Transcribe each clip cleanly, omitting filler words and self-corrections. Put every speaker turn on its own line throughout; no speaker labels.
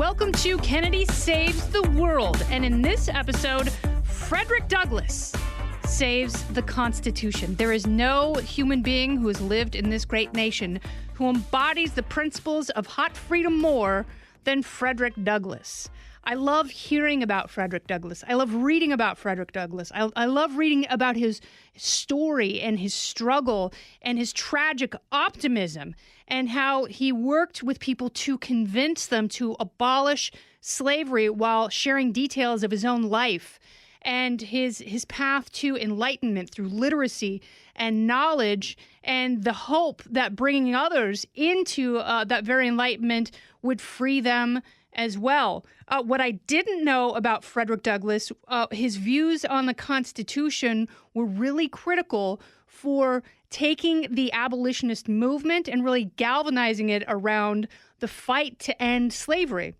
Welcome to Kennedy Saves the World. And in this episode, Frederick Douglass saves the Constitution. There is no human being who has lived in this great nation who embodies the principles of hot freedom more than Frederick Douglass. I love hearing about Frederick Douglass. I love reading about Frederick Douglass. I love reading about his story and his struggle and his tragic optimism and how he worked with people to convince them to abolish slavery while sharing details of his own life and his path to enlightenment through literacy and knowledge and the hope that bringing others into that very enlightenment would free them as well. What I didn't know about Frederick Douglass, his views on the Constitution were really critical for taking the abolitionist movement and really galvanizing it around the fight to end slavery.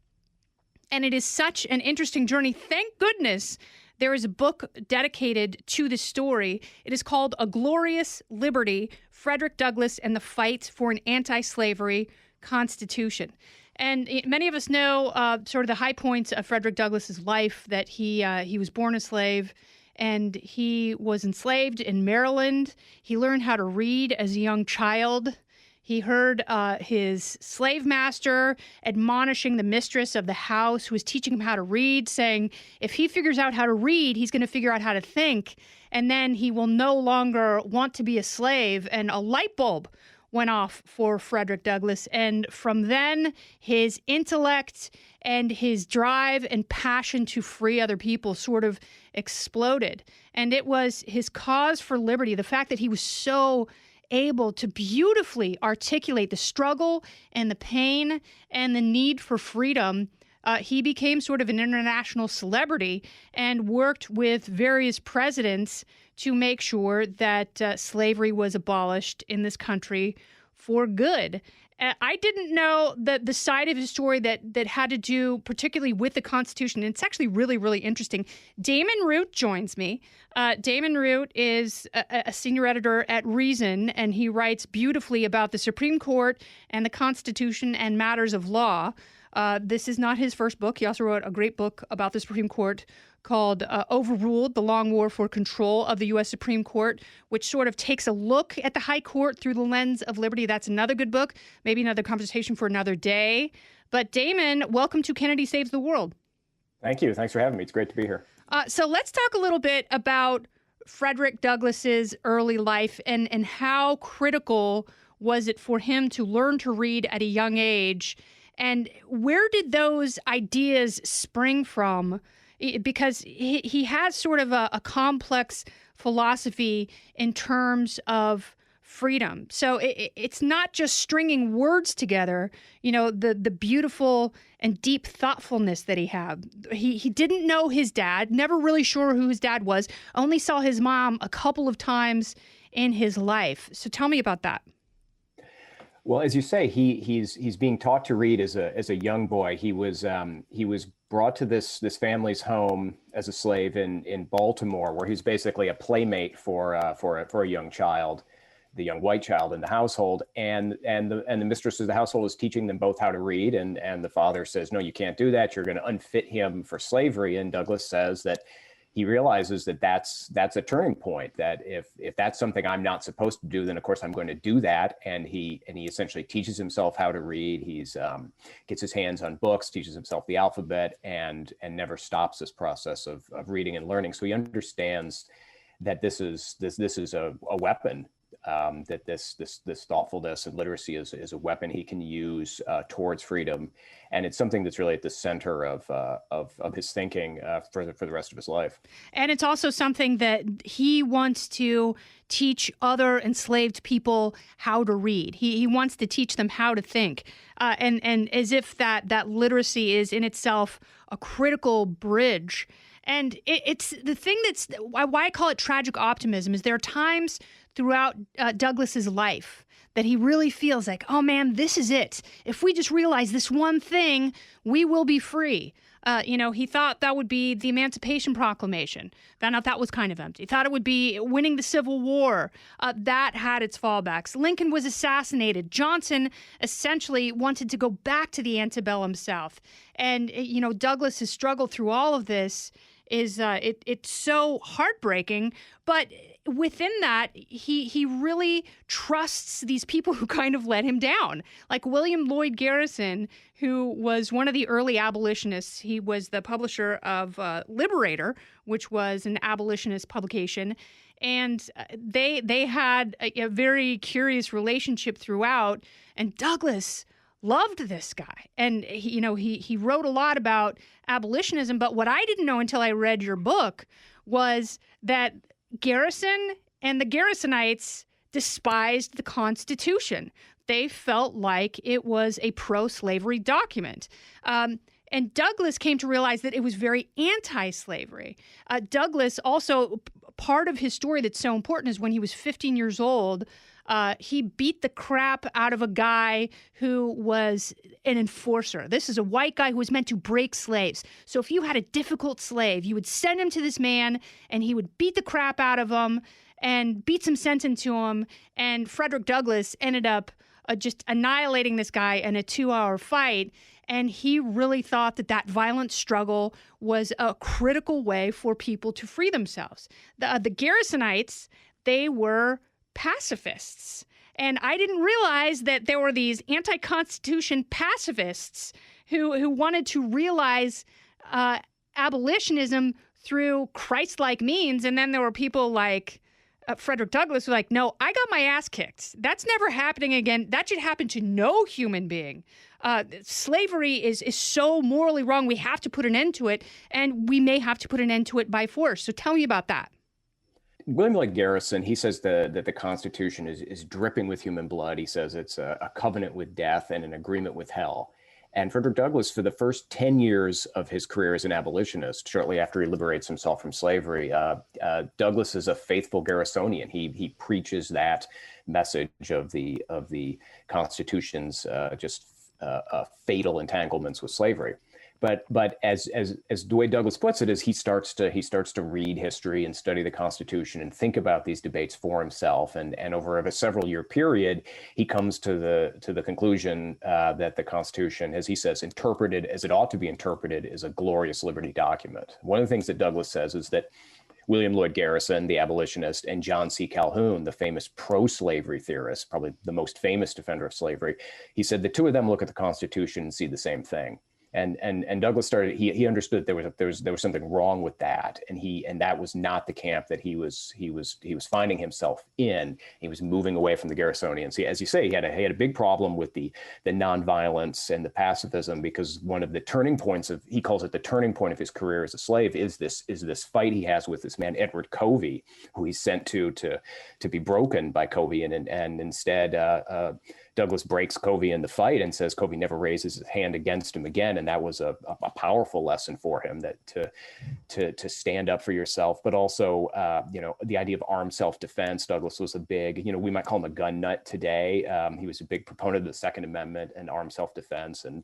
And it is such an interesting journey. Thank goodness there is a book dedicated to this story. It is called A Glorious Liberty, Frederick Douglass and the Fight for an Anti-Slavery Constitution. And many of us know sort of the high points of Frederick Douglass's life, that he was born a slave and he was enslaved in Maryland. He learned how to read as a young child. He heard his slave master admonishing the mistress of the house who was teaching him how to read, saying, if he figures out how to read, he's going to figure out how to think, and then he will no longer want to be a slave. And a light bulb went off for Frederick Douglass. And from then, his intellect and his drive and passion to free other people sort of exploded. And it was his cause for liberty, the fact that he was so able to beautifully articulate the struggle and the pain and the need for freedom. He became sort of an international celebrity and worked with various presidents to make sure that slavery was abolished in this country for good. I didn't know that the side of his story that had to do particularly with the Constitution. It's actually really, really interesting. Damon Root joins me. Damon Root is a senior editor at Reason, and he writes beautifully about the Supreme Court and the Constitution and matters of law. This is not his first book. He also wrote a great book about the Supreme Court called Overruled, The Long War for Control of the U.S. Supreme Court, which sort of takes a look at the High Court through the lens of liberty. That's another good book, maybe another conversation for another day. But Damon, welcome to Kennedy Saves the World.
Thank you. Thanks for having me. It's great to be here.
So let's talk a little bit about Frederick Douglass's early life and how critical was it for him to learn to read at a young age. And where did those ideas spring from? Because he has sort of a complex philosophy in terms of freedom. So it's not just stringing words together, you know, the beautiful and deep thoughtfulness that he had. He didn't know his dad, never really sure who his dad was, only saw his mom a couple of times in his life. So tell me about that.
Well, as you say, he's being taught to read as a young boy. He was brought to this family's home as a slave in Baltimore, where he's basically a playmate for a young child, the young white child in the household, and the mistress of the household is teaching them both how to read, and the father says, no, you can't do that. You're going to unfit him for slavery. And Douglass says that he realizes that that's a turning point, that if that's something I'm not supposed to do, then of course I'm going to do that. And he essentially teaches himself how to read. He's gets his hands on books, teaches himself the alphabet, and never stops this process of reading and learning. So he understands that this is a weapon. That this thoughtfulness and literacy is a weapon he can use towards freedom, and it's something that's really at the center of his thinking for the rest of his life.
And it's also something that he wants to teach other enslaved people how to read. He wants to teach them how to think, and as if that literacy is in itself a critical bridge. And it's the thing that's why I call it tragic optimism is there are times throughout Douglass's life that he really feels like, oh man, this is it. If we just realize this one thing, we will be free. He thought that would be the Emancipation Proclamation. Found out that was kind of empty. Thought it would be winning the Civil War. That had its fallbacks. Lincoln was assassinated. Johnson essentially wanted to go back to the antebellum South. And, Douglas's struggle through all of this is it's so heartbreaking. But within that, he really trusts these people who kind of let him down, like William Lloyd Garrison, who was one of the early abolitionists. He was the publisher of Liberator, which was an abolitionist publication. And they had a very curious relationship throughout. And Douglass loved this guy. And he wrote a lot about abolitionism. But what I didn't know until I read your book was that Garrison and the Garrisonites despised the Constitution. They felt like it was a pro-slavery document. And Douglass came to realize that it was very anti-slavery. Douglass also, part of his story that's so important is when he was 15 years old, he beat the crap out of a guy who was an enforcer. This is a white guy who was meant to break slaves. So if you had a difficult slave, you would send him to this man and he would beat the crap out of him and beat some sense into him. And Frederick Douglass ended up just annihilating this guy in a 2-hour fight. And he really thought that violent struggle was a critical way for people to free themselves. The Garrisonites, they were pacifists. And I didn't realize that there were these anti-Constitution pacifists who wanted to realize abolitionism through Christ-like means. And then there were people like Frederick Douglass who were like, no, I got my ass kicked. That's never happening again. That should happen to no human being. Slavery is so morally wrong. We have to put an end to it. And we may have to put an end to it by force. So tell me about that.
William Lloyd Garrison, he says that the Constitution is dripping with human blood. He says it's a covenant with death and an agreement with hell. And Frederick Douglass, for the first 10 years of his career as an abolitionist, shortly after he liberates himself from slavery, Douglass is a faithful Garrisonian. He preaches that message of the Constitution's fatal entanglements with slavery. But as the way Douglass puts it is he starts to read history and study the Constitution and think about these debates for himself. And over a several year period, he comes to the conclusion that the Constitution, as he says, interpreted as it ought to be interpreted, is a glorious liberty document. One of the things that Douglass says is that William Lloyd Garrison, the abolitionist, and John C. Calhoun, the famous pro-slavery theorist, probably the most famous defender of slavery, he said the two of them look at the Constitution and see the same thing. And Douglass started. He understood there was something wrong with that, and that was not the camp that he was finding himself in. He was moving away from the Garrisonians. As you say, he had a big problem with the nonviolence and the pacifism, because one of the turning points he calls it the turning point of his career as a slave is this fight he has with this man Edward Covey, who he's sent to be broken by Covey, and instead Douglass breaks Covey in the fight and says Covey never raises his hand against him again. And that was a powerful lesson for him, that to stand up for yourself, but also, the idea of armed self-defense. Douglass was a big, we might call him a gun nut today. He was a big proponent of the Second Amendment and armed self-defense. And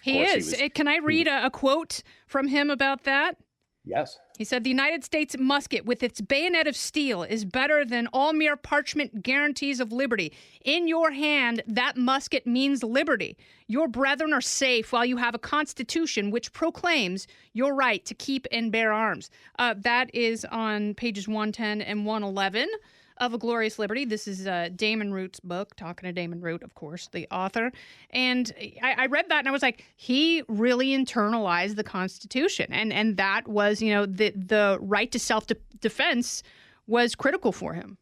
he is. Can I read a quote from him about that?
Yes.
He said, "The United States musket with its bayonet of steel is better than all mere parchment guarantees of liberty. In your hand, that musket means liberty. Your brethren are safe while you have a constitution which proclaims your right to keep and bear arms." That is on pages 110 and 111 of A Glorious Liberty. This is Damon Root's book, talking to Damon Root, of course, the author. And I read that and I was like, he really internalized the Constitution. And that was, the right to self-defense was critical for him.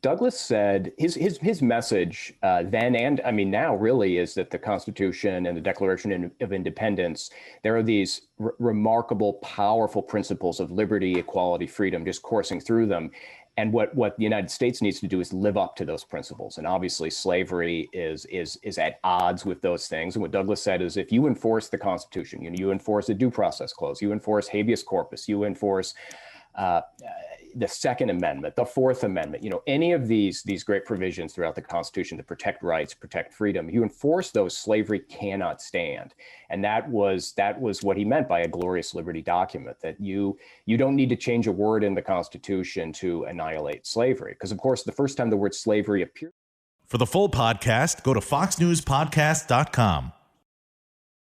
Douglass said his message then, and I mean now, really is that the Constitution and the Declaration of Independence, there are these remarkable, powerful principles of liberty, equality, freedom, just coursing through them. And what the United States needs to do is live up to those principles. And obviously slavery is at odds with those things. And what Douglass said is, if you enforce the Constitution, you enforce the Due Process Clause, you enforce habeas corpus, you enforce the Second Amendment, the Fourth Amendment, any of these great provisions throughout the Constitution that protect rights, protect freedom, you enforce those, slavery cannot stand. And that was what he meant by a glorious liberty document, that you don't need to change a word in the Constitution to annihilate slavery. Because, of course, the first time the word slavery appeared.
For the full podcast, go to foxnewspodcast.com.